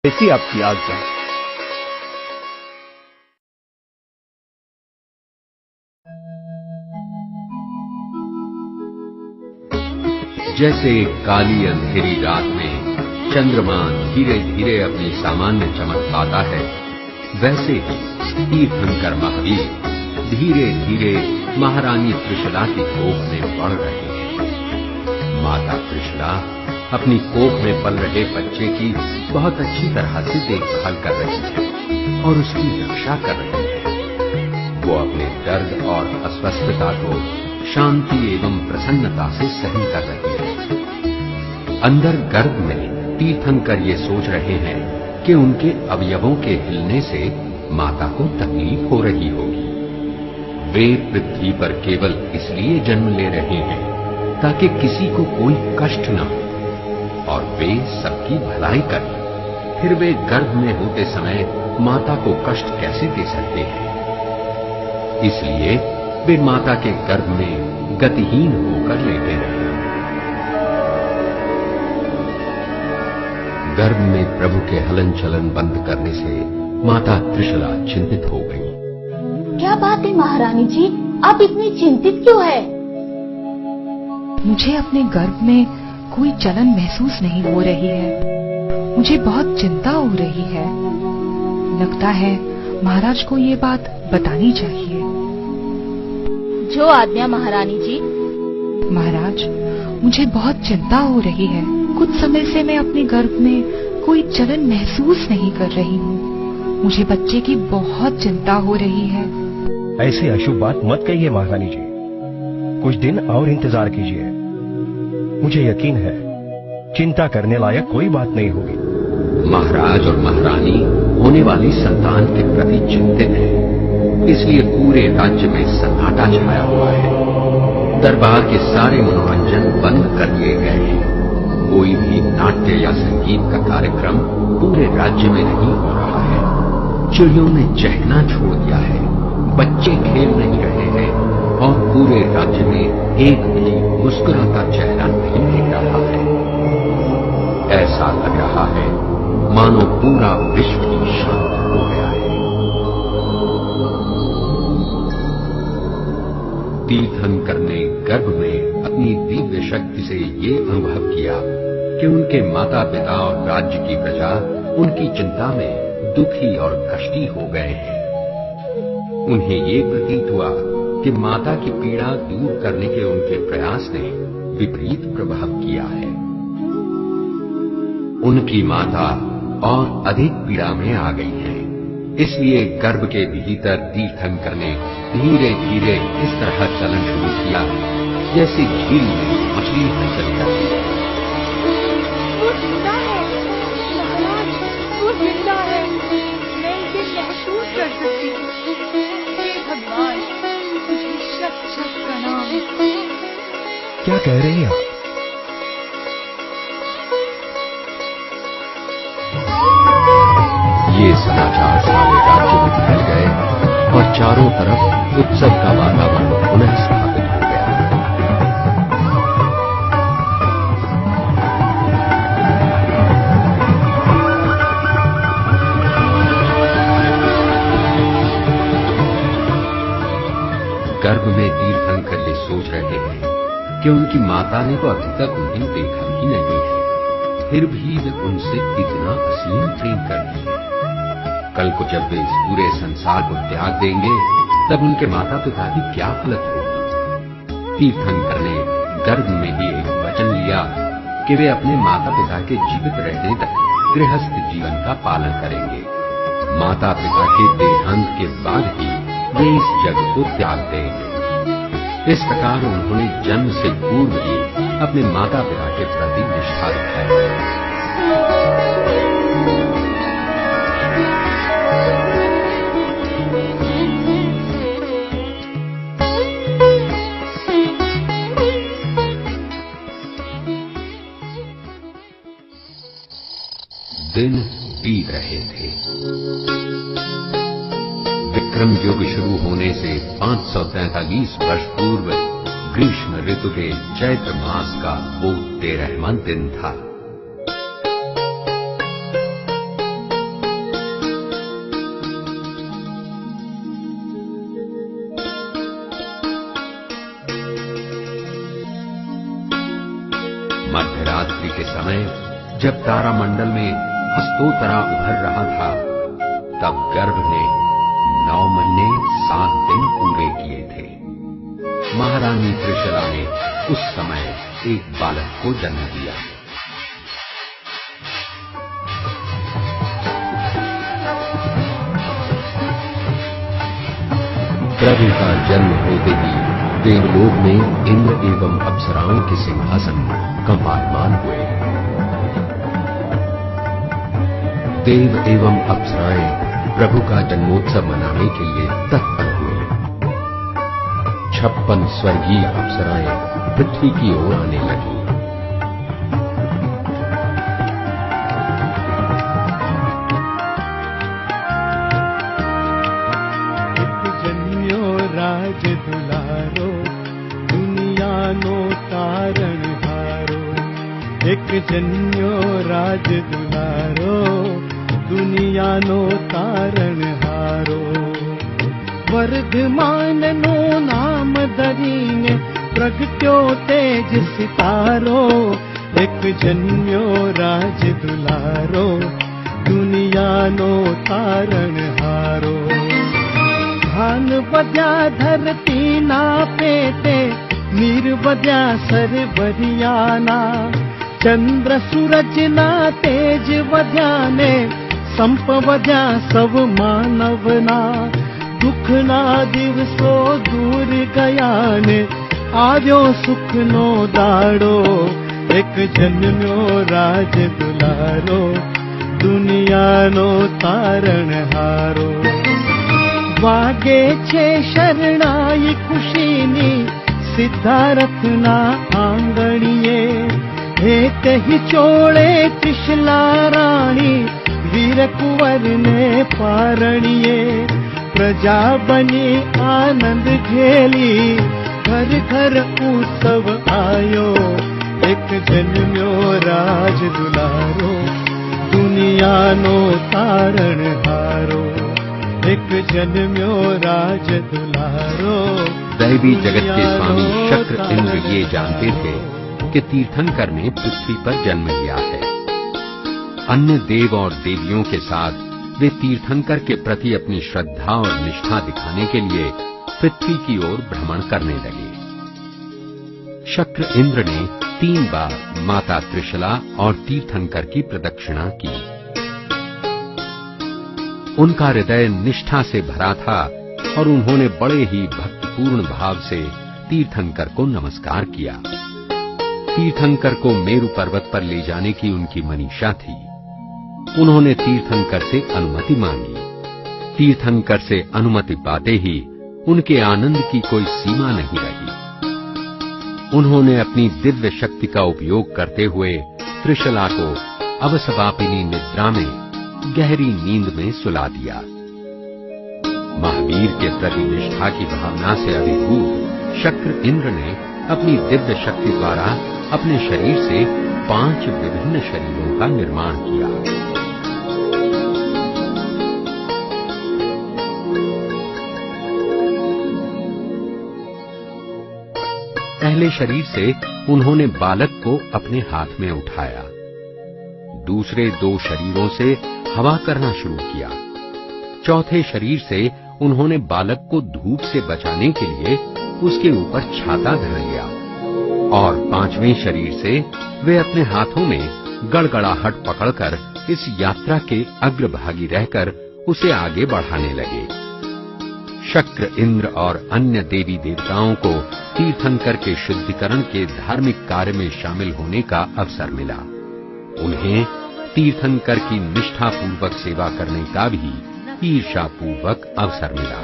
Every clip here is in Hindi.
ऐसी आपकी आज्ञा। जैसे काली अंधेरी रात में चंद्रमा धीरे धीरे अपनी सामान्य चमक पाता है, वैसे ही तीर्थंकर महावीर धीरे धीरे महारानी त्रिशला की कोख में बढ़ रहे हैं। माता त्रिशला अपनी कोख में पल रहे बच्चे की बहुत अच्छी तरह से देखभाल कर रही है और उसकी रक्षा कर रही है। वो अपने दर्द और अस्वस्थता को शांति एवं प्रसन्नता से सहन कर रही है। अंदर गर्भ में तीर्थंकर ये सोच रहे हैं कि उनके अवयवों के हिलने से माता को तकलीफ हो रही होगी। वे पृथ्वी पर केवल इसलिए जन्म ले रहे हैं ताकि किसी को कोई कष्ट न हो और वे सबकी भलाई करें। फिर वे गर्भ में होते समय माता को कष्ट कैसे दे सकते हैं? इसलिए वे माता के गर्भ में गतिहीन होकर लेटे रहे। गर्भ में प्रभु के हलन चलन बंद करने से माता त्रिशला चिंतित हो गई। क्या बात है महारानी जी, आप इतनी चिंतित क्यों है? मुझे अपने गर्भ में कोई जलन महसूस नहीं हो रही है। मुझे बहुत चिंता हो रही है। लगता है महाराज को ये बात बतानी चाहिए। जो आज्ञा महारानी जी। महाराज, मुझे बहुत चिंता हो रही है। कुछ समय से मैं अपने गर्भ में कोई जलन महसूस नहीं कर रही हूँ। मुझे बच्चे की बहुत चिंता हो रही है। ऐसी अशुभ बात मत कहिए महारानी जी। कुछ दिन और इंतजार कीजिए। मुझे यकीन है चिंता करने लायक कोई बात नहीं होगी। महाराज और महारानी होने वाली संतान के प्रति चिंतित हैं, इसलिए पूरे राज्य में सन्नाटा छाया हुआ है। दरबार के सारे मनोरंजन बंद कर दिए गए हैं। कोई भी नाट्य या संगीत का कार्यक्रम पूरे राज्य में नहीं हो रहा है। चिड़ियों ने चहकना छोड़ दिया है, बच्चे खेल नहीं रहे हैं और पूरे राज्य में एक भी मुस्कुराता चेहरा नहीं दिख रहा है। ऐसा लग रहा है मानो पूरा विश्व ही शांत हो गया है। तीर्थंकर ने गर्भ में अपनी दिव्य शक्ति से ये अनुभव किया कि उनके माता पिता और राज्य की प्रजा उनकी चिंता में दुखी और कष्टी हो गए हैं। उन्हें ये प्रतीत हुआ कि माता की पीड़ा दूर करने के उनके प्रयास ने विपरीत प्रभाव किया है। उनकी माता और अधिक पीड़ा में आ गई है। इसलिए गर्भ के भीतर तीर्थंकर ने धीरे धीरे इस तरह चलन शुरू किया जैसे झील में मछली हलचल करती है। वो जिंदा है महाराज, वो जिंदा है। मैं इसे महसूस कर सकती हूँ। हे भगवान, तुझे शत शत प्रणाम। क्या कह रही हैं आप? ये समाचार सारे राज्य में फैल गए और चारों तरफ उत्सव का वातावरण पुनः स्थापित हो गया। गर्भ में तीर्थंकर ये सोच रहे हैं कि उनकी माता ने तो अभी तक उन्हें देखा ही नहीं है, फिर भी वे उनसे इतना असीम प्रेम करती है। कल को जब वे इस पूरे संसार को त्याग देंगे तब उनके माता पिता की क्या हालत होगी। तीर्थंकर ने गर्भ में ही एक वचन लिया कि वे अपने माता पिता के जीवित रहने तक गृहस्थ जीवन का पालन करेंगे। माता पिता के देहांत के बाद ही वे इस जग को त्याग देंगे। इस प्रकार उन्होंने जन्म से पूर्व ही अपने माता पिता के प्रति निष्ठा दिखाई। दिन बीत रहे थे। विक्रम युग शुरू होने से 543 वर्ष पूर्व ग्रीष्म ऋतु के चैत्र मास का वो 13वां दिन था। मध्यरात्रि के समय जब तारामंडल में अस्तोतरा उभर रहा था, तब गर्भ ने 9 महीने 7 दिन पूरे किए थे। महारानी त्रिशला ने उस समय एक बालक को जन्म दिया। प्रभु का जन्म होते ही देवलोक में इंद्र एवं अप्सराओं के सिंहासन कंपायमान हुए। देव एवं अप्सराएं प्रभु का जन्मोत्सव मनाने के लिए तत्पर हुए। 56 स्वर्गीय अप्सराएं पृथ्वी की ओर आने लगी। राज दुलारो दुनिया नो तारण हारो, एक जन्यो राज दुलारो दुनिया नो तारण हारो। वर्धमान नो नाम धरीने प्रगट्यो तेज सितारो, एक जन्यो राज दुलारो दुनिया नो तारण हारो। धान बद्या धरती ना पेटे, नीर बद्या सर बरियाना, चंद्र सूरज ना तेज बद्या ने, संप बद्या सब मानवना। दुख ना दिवसो दूर गया ने, आव्यो सुख नो दाड़ो, एक जन्म्यो राज दुलारो दुनिया नो तारण हारो। वागे छे शरणाई खुशीनी सिद्धार्थ ना आंगणीए, हेत ही चोळे त्रिशला राणी वीर कुंवर ने पारणीए। प्रजा बनी आनंद घेली, घर घर उत्सव आयो, एक जन्म्यो राज दुलारो दुनिया नो तारण हारो, एक जन्म्यो राज दुलारो। दैवी जगत के स्वामी शक्र इंद्र ये जानते थे कि तीर्थंकर ने पृथ्वी पर जन्म लिया है। अन्य देव और देवियों के साथ वे तीर्थंकर के प्रति अपनी श्रद्धा और निष्ठा दिखाने के लिए पृथ्वी की ओर भ्रमण करने लगे। शक्र इंद्र ने 3 बार माता त्रिशला और तीर्थंकर की प्रदक्षिणा की। उनका हृदय निष्ठा से भरा था और उन्होंने बड़े ही भक्तिपूर्ण भाव से तीर्थंकर को नमस्कार किया। तीर्थंकर को मेरु पर्वत पर ले जाने की उनकी मनीषा थी। उन्होंने तीर्थंकर से अनुमति मांगी। तीर्थंकर से अनुमति पाते ही उनके आनंद की कोई सीमा नहीं रही। उन्होंने अपनी दिव्य शक्ति का उपयोग करते हुए त्रिशला को अवसवापिनी निद्रा में गहरी नींद में सुला दिया। महावीर के प्रति निष्ठा की भावना से अभिभूत शक्र इंद्र ने अपनी दिव्य शक्ति द्वारा अपने शरीर से 5 विभिन्न शरीरों का निर्माण किया। पहले शरीर से उन्होंने बालक को अपने हाथ में उठाया। दूसरे 2 शरीरों से हवा करना शुरू किया। चौथे शरीर से उन्होंने बालक को धूप से बचाने के लिए उसके ऊपर छाता धर लिया और 5वें शरीर से वे अपने हाथों में गड़गड़ाहट पकड़कर इस यात्रा के अग्रभागी रहकर उसे आगे बढ़ाने लगे। शक्र इंद्र और अन्य देवी देवताओं को तीर्थंकर के शुद्धिकरण के धार्मिक कार्य में शामिल होने का अवसर मिला। उन्हें तीर्थंकर की निष्ठापूर्वक सेवा करने का भी ईर्ष्यापूर्वक अवसर मिला।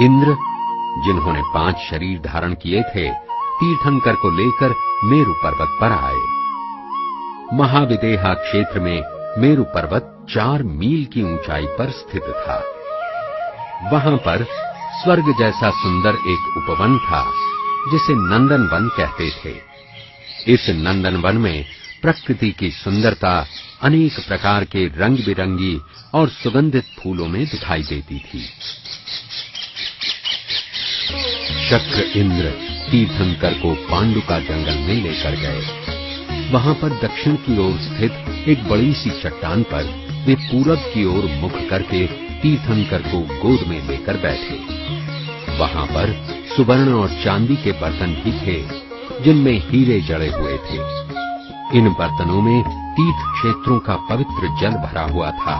इंद्र, जिन्होंने 5 शरीर धारण किए थे, तीर्थंकर को लेकर मेरु पर्वत पर आए। महाविदेहा क्षेत्र में मेरु पर्वत 4 मील की ऊंचाई पर स्थित था। वहां पर स्वर्ग जैसा सुंदर एक उपवन था जिसे नंदन वन कहते थे। इस नंदन वन में प्रकृति की सुंदरता अनेक प्रकार के रंग बिरंगी और सुगंधित फूलों में दिखाई देती थी। शक्र इंद्र तीर्थंकर को पांडु का जंगल में लेकर गए। वहां पर दक्षिण की ओर स्थित एक बड़ी सी चट्टान पर वे पूरब की ओर मुख करके तीर्थंकर को गोद में लेकर बैठे। वहां पर सुवर्ण और चांदी के बर्तन भी थे जिनमें हीरे जड़े हुए थे। इन बर्तनों में तीर्थ क्षेत्रों का पवित्र जल भरा हुआ था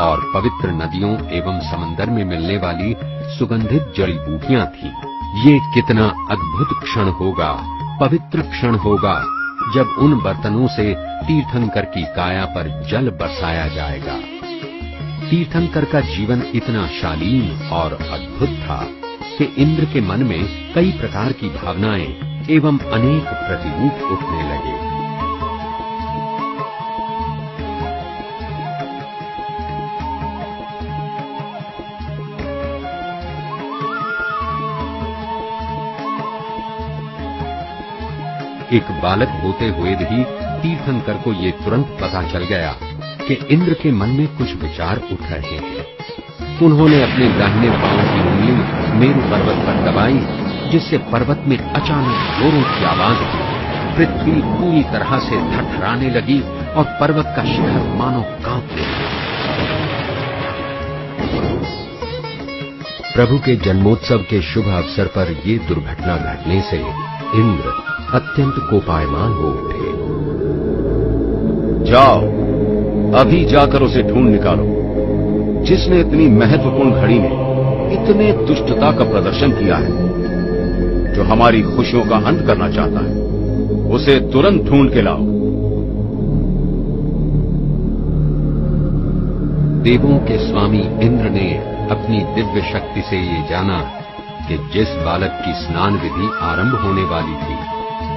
और पवित्र नदियों एवं समंदर में मिलने वाली सुगंधित जड़ी बूटियां थीं। ये कितना अद्भुत क्षण होगा, पवित्र क्षण होगा जब उन बर्तनों से तीर्थंकर की काया पर जल बरसाया जाएगा। तीर्थंकर का जीवन इतना शालीन और अद्भुत था कि इंद्र के मन में कई प्रकार की भावनाएं एवं अनेक प्रतिरूप उठने लगे। एक बालक होते हुए भी तीर्थंकर को ये तुरंत पता चल गया कि इंद्र के मन में कुछ विचार उठ रहे हैं। उन्होंने अपने दाहिने पांव की उंगली मेरु पर्वत पर दबाई, जिससे पर्वत में अचानक जोरों की आवाज हुई। पृथ्वी पूरी तरह से थरथराने लगी और पर्वत का शिखर मानो कांपने लगा। प्रभु के जन्मोत्सव के शुभ अवसर पर ये दुर्घटना घटने से इंद्र अत्यंत कोपायमान हो उठे। जाओ, अभी जाकर उसे ढूंढ निकालो जिसने इतनी महत्वपूर्ण घड़ी में इतने दुष्टता का प्रदर्शन किया है, जो हमारी खुशियों का अंत करना चाहता है। उसे तुरंत ढूंढ के लाओ। देवों के स्वामी इंद्र ने अपनी दिव्य शक्ति से ये जाना कि जिस बालक की स्नान विधि आरंभ होने वाली थी,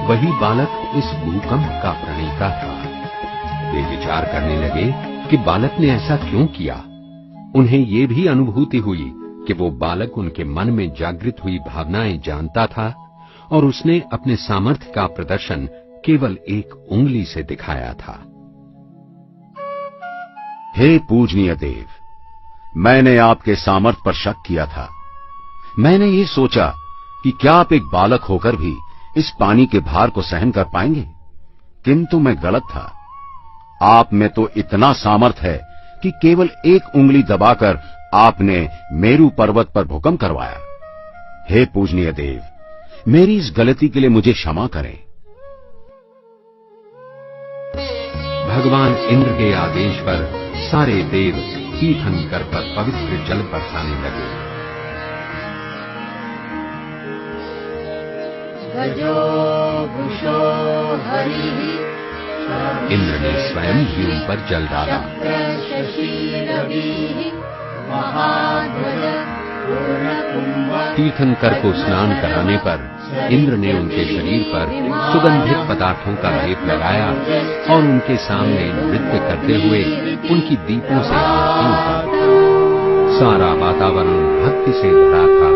वही बालक इस भूकंप का प्रणेता था। वे विचार करने लगे कि बालक ने ऐसा क्यों किया। उन्हें ये भी अनुभूति हुई कि वो बालक उनके मन में जागृत हुई भावनाएं जानता था और उसने अपने सामर्थ्य का प्रदर्शन केवल एक उंगली से दिखाया था। हे पूजनीय देव, मैंने आपके सामर्थ्य पर शक किया था। मैंने ये सोचा कि क्या आप एक बालक होकर भी इस पानी के भार को सहन कर पाएंगे, किंतु मैं गलत था। आप में तो इतना सामर्थ्य है कि केवल एक उंगली दबाकर आपने मेरु पर्वत पर भूकंप करवाया। हे पूजनीय देव, मेरी इस गलती के लिए मुझे क्षमा करें। भगवान इंद्र के आदेश पर सारे देव तीर्थंकर पर पवित्र जल बरसाने लगे। इंद्र ने स्वयं ही उन पर जल डाला। तीर्थंकर को स्नान कराने पर इंद्र ने उनके शरीर पर सुगंधित पदार्थों का लेप लगाया और उनके सामने नृत्य करते हुए उनकी दीपों से आरती उतारी। सारा वातावरण भक्ति से भरा था,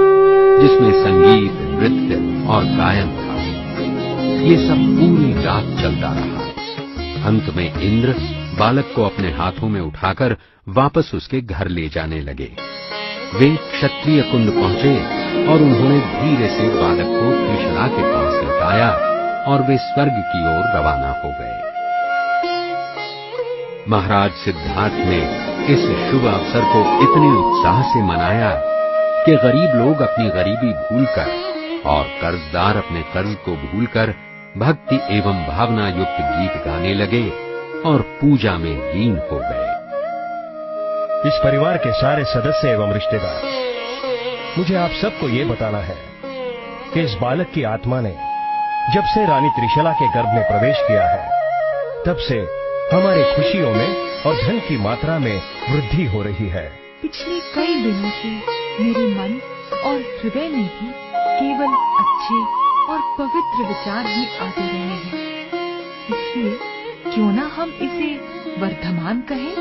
जिसमें संगीत, नृत्य और गायन था। ये सब पूरी रात चलता रहा। अंत में इंद्र बालक को अपने हाथों में उठाकर वापस उसके घर ले जाने लगे। वे क्षत्रिय कुंड पहुंचे और उन्होंने धीरे से बालक को त्रिशला के पास लटाया और वे स्वर्ग की ओर रवाना हो गए। महाराज सिद्धार्थ ने इस शुभ अवसर को इतने उत्साह से मनाया कि गरीब लोग अपनी गरीबी भूलकर और कर्जदार अपने कर्ज को भूलकर भक्ति एवं भावना युक्त गीत गाने लगे और पूजा में लीन हो गए। इस परिवार के सारे सदस्य एवं रिश्तेदार, मुझे आप सबको ये बताना है कि इस बालक की आत्मा ने जब से रानी त्रिशला के गर्भ में प्रवेश किया है, तब से हमारी खुशियों में और धन की मात्रा में वृद्धि हो रही है। पिछले कई दिनों से मेरे मन और हृदय में भी केवल अच्छे और पवित्र विचार ही आते रहे हैं। इसलिए क्यों ना हम इसे वर्धमान कहें।